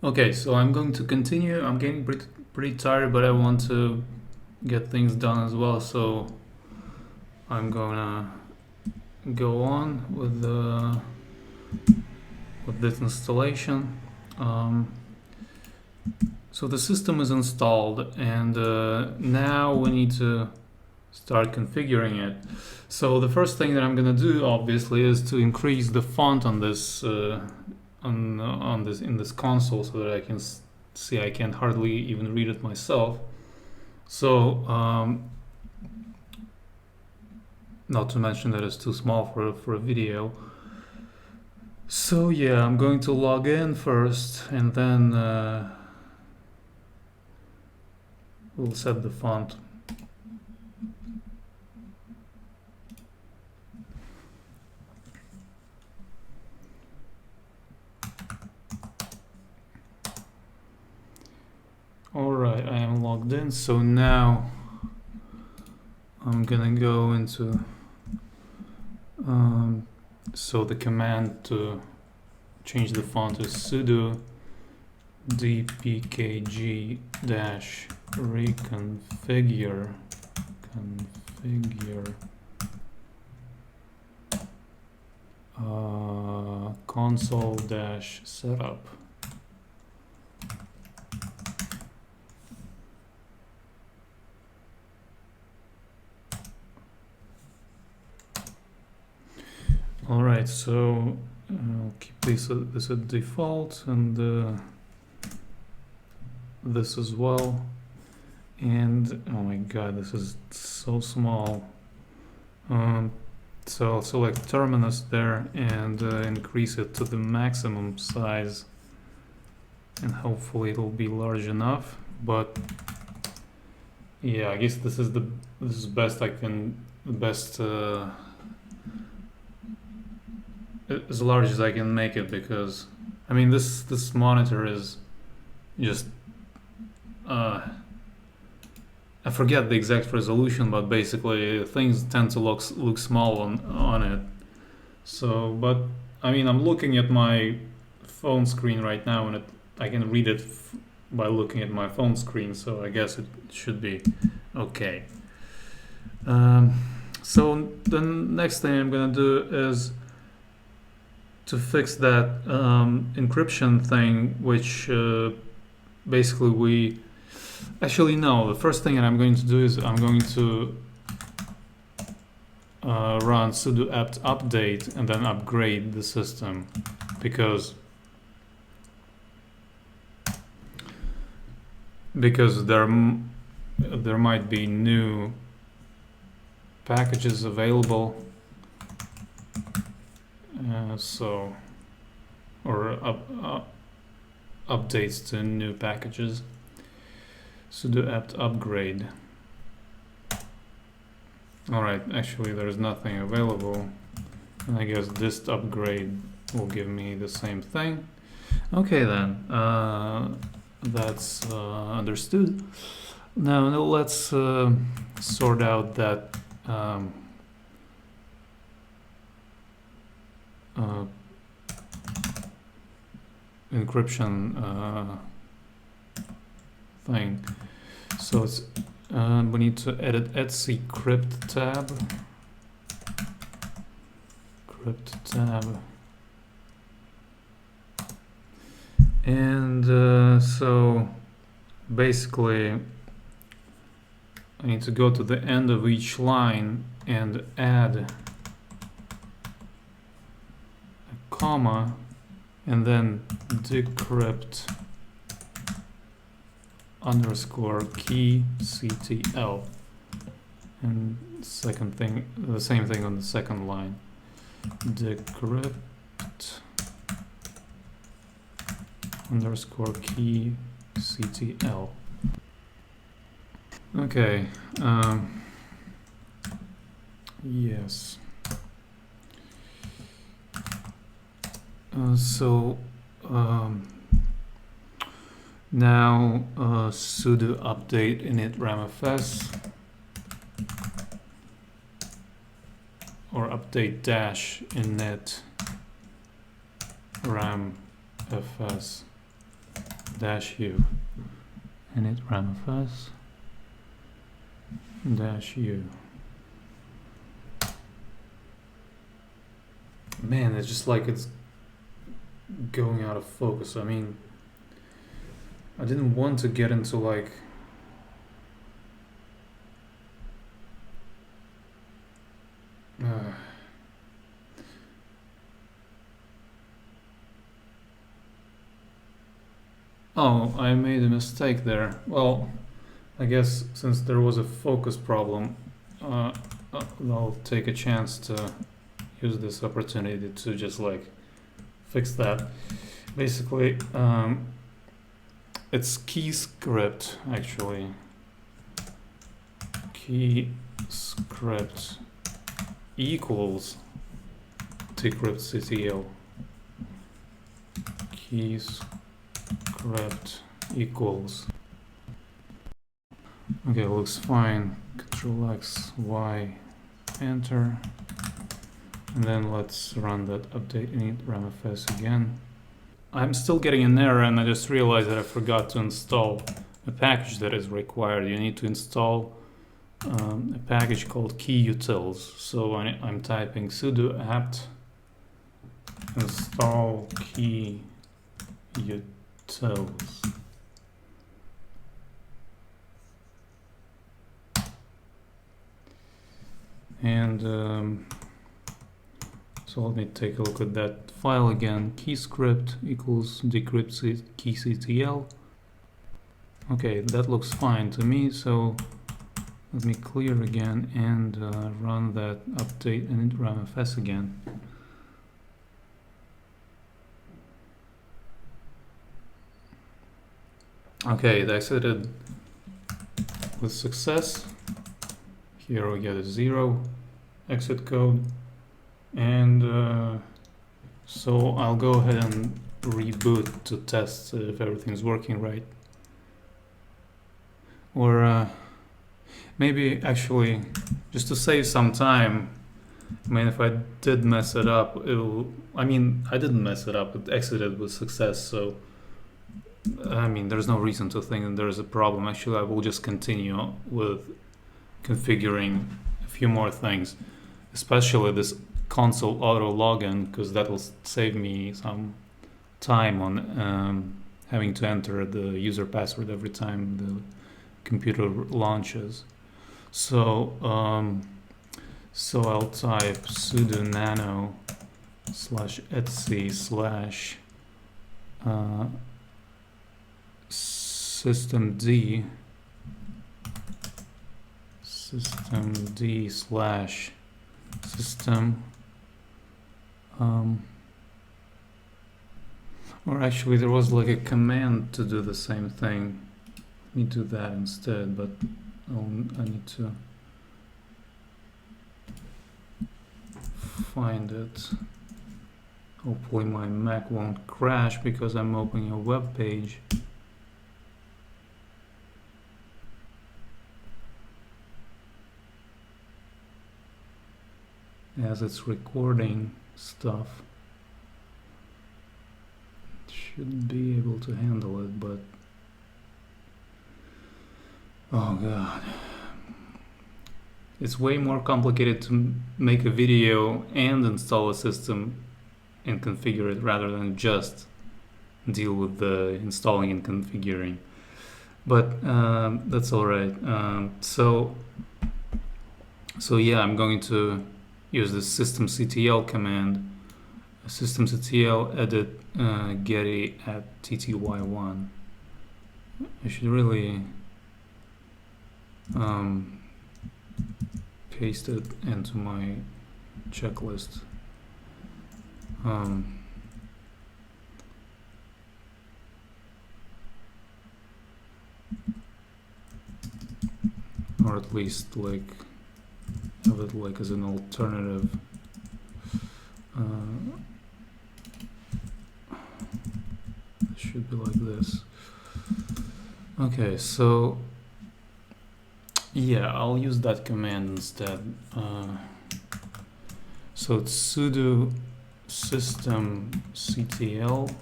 Okay, so I'm going to continue. I'm getting pretty tired, but I want to get things done as well. So I'm gonna go on with this installation. So the system is installed, and now we need to start configuring it. So the first thing that I'm gonna do, obviously, is to increase the font on this in this console so that I can see. I can't hardly even read it myself. So not to mention that it's too small for a video. So yeah, I'm going to log in first, and then we'll set the font. Alright, I am logged in, so now I'm gonna go into so the command to change the font is sudo dpkg-reconfigure console-setup. Alright, so I'll keep this at default, and this as well. And oh my god, this is so small. So I'll select Terminus there and increase it to the maximum size, and hopefully it'll be large enough. But yeah, I guess this is best I can, as large as I can make it, because I mean this monitor is just I forget the exact resolution, but basically things tend to look small on it. So, but I mean, I'm looking at my phone screen right now, and I can read it by looking at my phone screen, so I guess it should be okay. So the next thing I'm gonna do is to fix that encryption thing, which basically the first thing that I'm going to do is I'm going to run sudo apt update and then upgrade the system, because there might be new packages available, or updates to new packages. Sudo apt upgrade. Alright, actually there's nothing available, and I guess dist upgrade will give me the same thing. Okay then, that's understood. Now let's sort out that encryption thing. So it's we need to edit etc crypt tab. And so basically I need to go to the end of each line and add a comma, and then decrypt _key ctl, and the same thing on the second line, decrypt _key ctl. Okay, yes. Now sudo update init ramfs, or update dash init ramfs -u init ramfs -u. Man, it's just like it's going out of focus. I mean, I didn't want to get into like oh, I made a mistake there. Well, I guess since there was a focus problem, I'll take a chance to use this opportunity to just like fix that. Basically, it's key script actually. Key script equals decryptctl. Key script equals. Okay, looks fine. Control X, Y, enter. And then let's run that update init ramfs again. I'm still getting an error, and I just realized that I forgot to install a package that is required. You need to install a package called keyutils. So I'm typing sudo apt install keyutils. And so let me take a look at that file again. Key script equals decryptctl. Okay, that looks fine to me. So let me clear again and run that update init ramfs again. Okay, it exited with success. Here we get a 0 exit code. And so I'll go ahead and reboot to test if everything's working right. Or maybe actually, just to save some time, I mean, if I did mess it up, I mean, I didn't mess it up, it exited with success, so I mean, there's no reason to think that there's a problem. Actually, I will just continue with configuring a few more things, especially this console auto login, because that will save me some time on having to enter the user password every time the computer launches. So so I'll type sudo nano /etc/ systemd /system or actually there was like a command to do the same thing. Let me do that instead, but I need to find it. Hopefully my Mac won't crash because I'm opening a web page. As it's recording stuff, it should be able to handle it, but oh god, it's way more complicated to make a video and install a system and configure it rather than just deal with the installing and configuring. But that's all right. So yeah, I'm going to use the systemctl command, systemctl edit getty at tty1. I should really paste it into my checklist. Or at least like have it like as an alternative. It should be like this. Okay, so yeah, I'll use that command instead. So it's sudo systemctl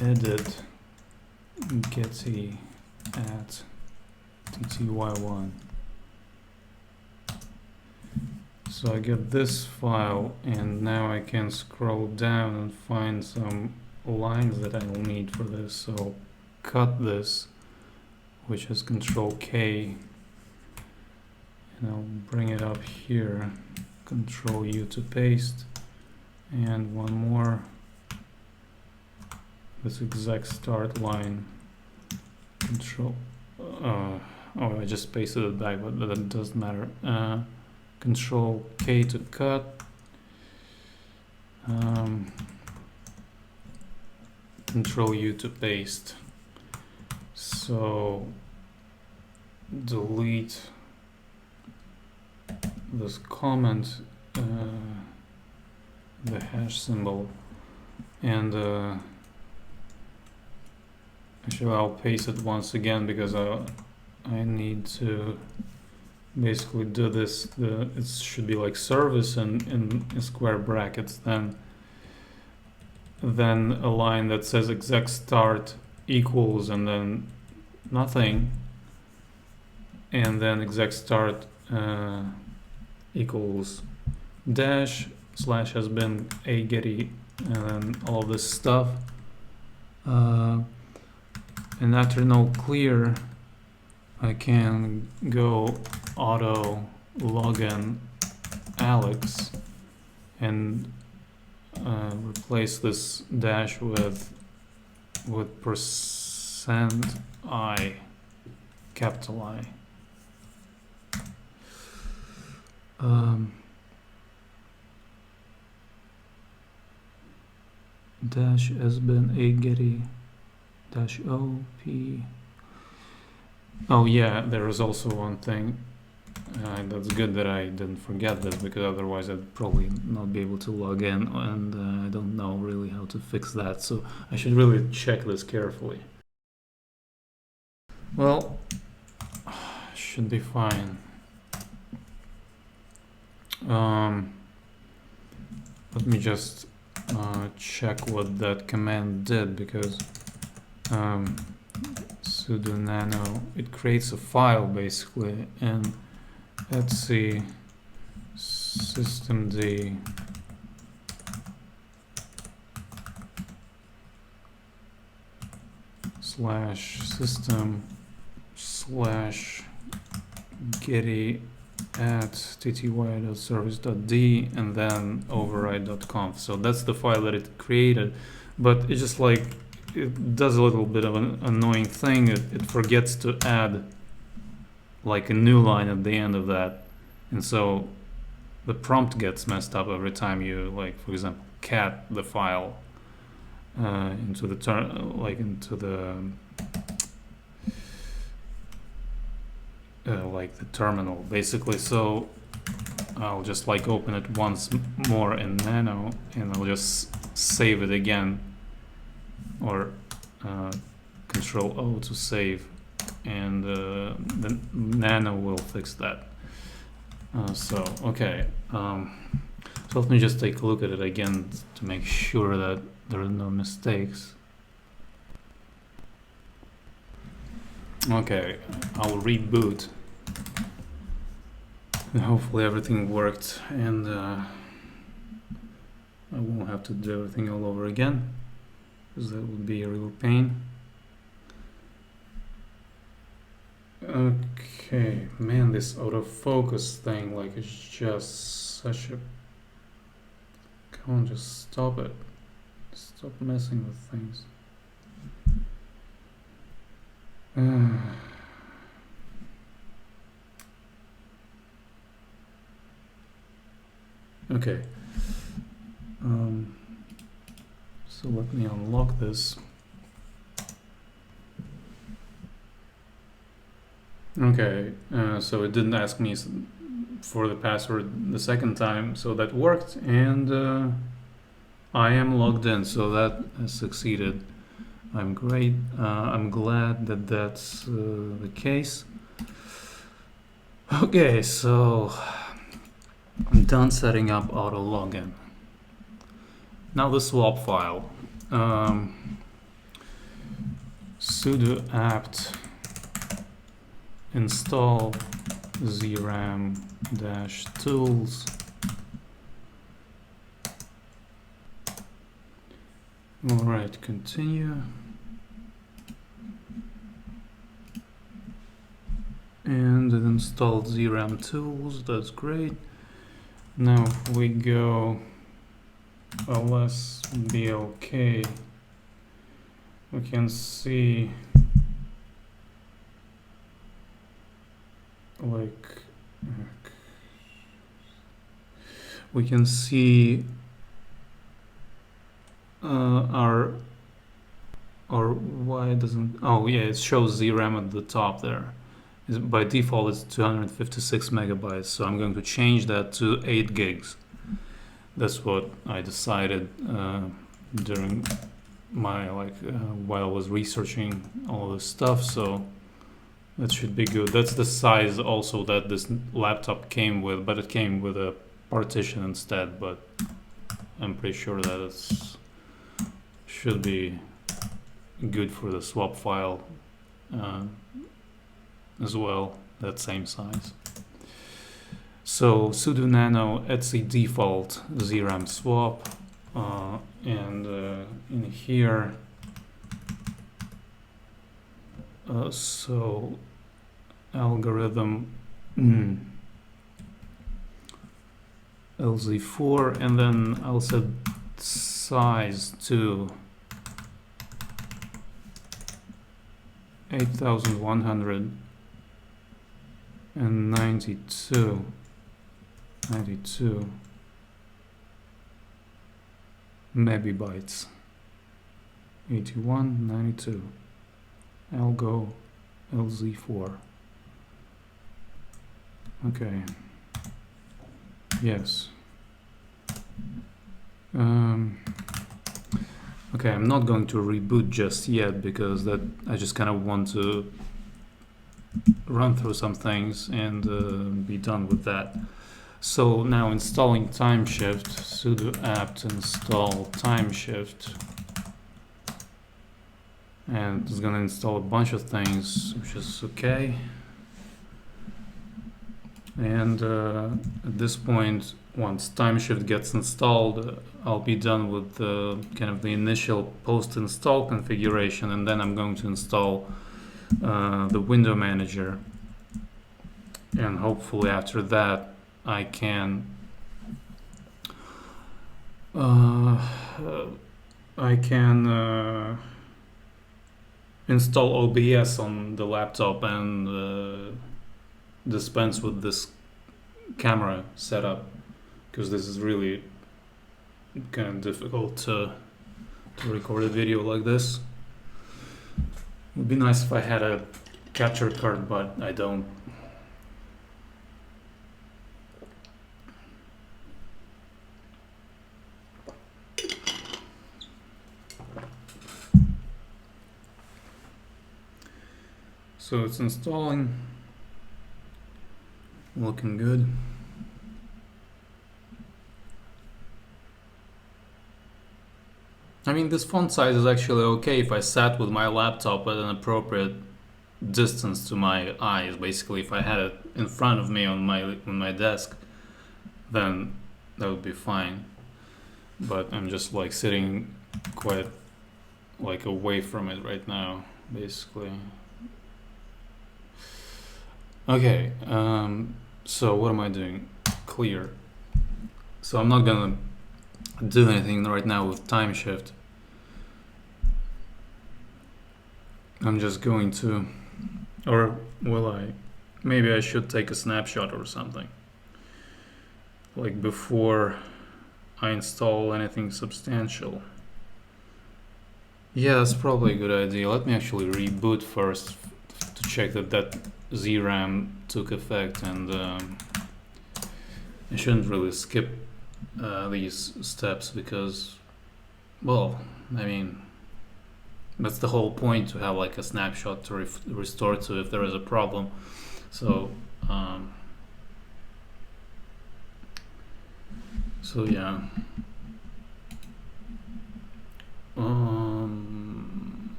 edit getty at tty1. So I get this file, and now I can scroll down and find some lines that I will need for this. So I'll cut this, which is Control K, and I'll bring it up here, Control U to paste, and one more, this exec start line, Control, oh, I just pasted it back, but that doesn't matter. Control K to cut, Control U to paste. So delete this comment, the hash symbol, and actually I'll paste it once again because I need to basically do this. It should be like service and in square brackets, then a line that says exec start equals and then nothing, and then exec start equals dash slash has been a getty, and then all this stuff, and after no clear I can go autologin Alex and replace this dash with %I, capital I. Dash has been a getty dash O P. Oh yeah, there is also one thing. That's good that I didn't forget this, because otherwise I'd probably not be able to log in, and I don't know really how to fix that, so I should really check this carefully. Well, should be fine. Let me just check what that command did, because sudo nano, it creates a file basically, and let's see, systemd /system /getty at tty.service.d and then override.conf. So that's the file that it created, but it's just like, it does a little bit of an annoying thing. It forgets to add like a new line at the end of that, and so the prompt gets messed up every time you, like, for example, cat the file into the like the terminal basically. So I'll just like open it once more in nano, and I'll just save it again, or Control O to save, and the nano will fix that. So okay, so let me just take a look at it again to make sure that there are no mistakes. Okay, I'll reboot. Hopefully everything worked, and I won't have to do everything all over again, because that would be a real pain. Okay, man, this autofocus thing, like, it's just such a... Come on, just stop it. Stop messing with things. Okay. So let me unlock this. Okay, so it didn't ask me for the password the second time, so that worked, and I am logged in, so that has succeeded. I'm great. I'm glad that that's the case. Okay, so I'm done setting up autologin. Now the swap file. sudo apt install zram-tools. All right, continue. And it installed zram tools, that's great. Now if we go lsblk, we can see why it doesn't, oh yeah, it shows zram at the top there. By default it's 256 megabytes, so I'm going to change that to 8 gigs. That's what I decided during my while I was researching all this stuff, so that should be good. That's the size also that this laptop came with, but it came with a partition instead, but I'm pretty sure that it should be good for the swap file as well, that same size. So sudo nano etc default zram swap, and in here, so algorithm lz4, and then I'll set size to 8192 megabytes. 8192. I'll go lz4. Okay. Yes. Okay, I'm not going to reboot just yet because that I just kind of want to run through some things and be done with that. So now installing Timeshift, sudo apt install Timeshift, and it's gonna install a bunch of things, which is okay. And at this point, once Timeshift gets installed, I'll be done with kind of the initial post-install configuration, and then I'm going to install the window manager, and hopefully after that I can install OBS on the laptop and dispense with this camera setup, because this is really kind of difficult to record a video like this. It would be nice if I had a capture card, but I don't. So it's installing, looking good. I mean, this font size is actually okay if I sat with my laptop at an appropriate distance to my eyes. Basically, if I had it in front of me on my desk, then that would be fine. But I'm just like sitting quite like away from it right now, basically. Okay, so what am I doing? Clear. So I'm not gonna do anything right now with Timeshift. I'm just going to, or will I? Maybe I should take a snapshot or something, like before I install anything substantial. Yeah, that's probably a good idea. Let me actually reboot first to check that zram took effect, and I shouldn't really skip these steps because, well, I mean, that's the whole point, to have like a snapshot to restore to if there is a problem. So so yeah,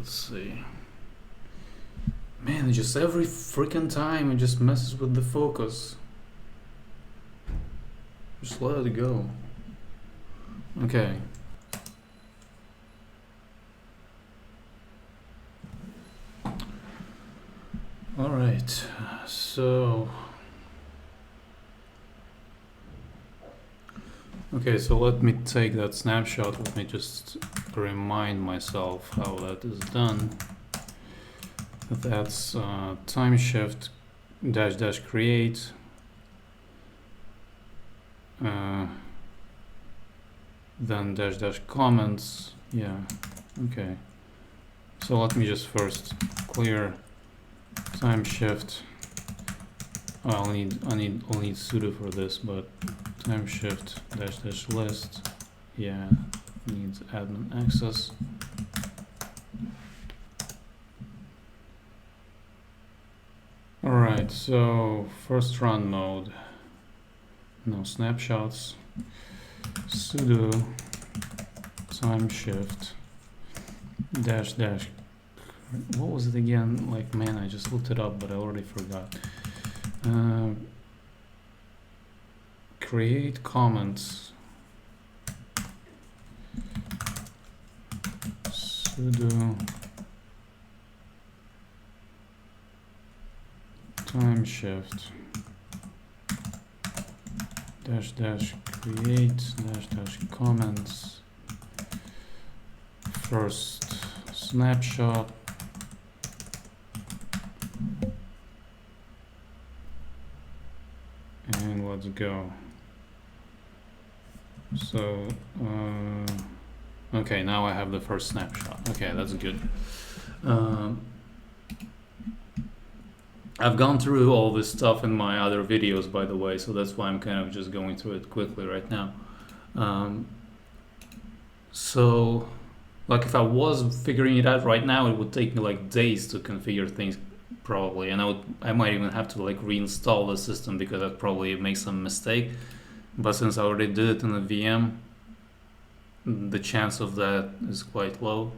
let's see. Man, it just every freaking time it just messes with the focus. Just let it go. Okay. All right, so okay, so let me take that snapshot. Let me just remind myself how that is done. That's Timeshift -- create, then -- comments. Yeah, okay. So let me just first clear Timeshift. I'll need sudo for this, but Timeshift -- list. Yeah, needs admin access. All right, so first run mode. No snapshots. Sudo Timeshift -- what was it again? Like, man, I just looked it up, but I already forgot. Create comments. Sudo Timeshift -- create -- comments. First snapshot. And let's go. So, okay, now I have the first snapshot. Okay, that's good. I've gone through all this stuff in my other videos, by the way, so that's why I'm kind of just going through it quickly right now. So, like, if I was figuring it out right now, it would take me like days to configure things probably, and I might even have to like reinstall the system because I'd probably make some mistake. But since I already did it in a VM, the chance of that is quite low.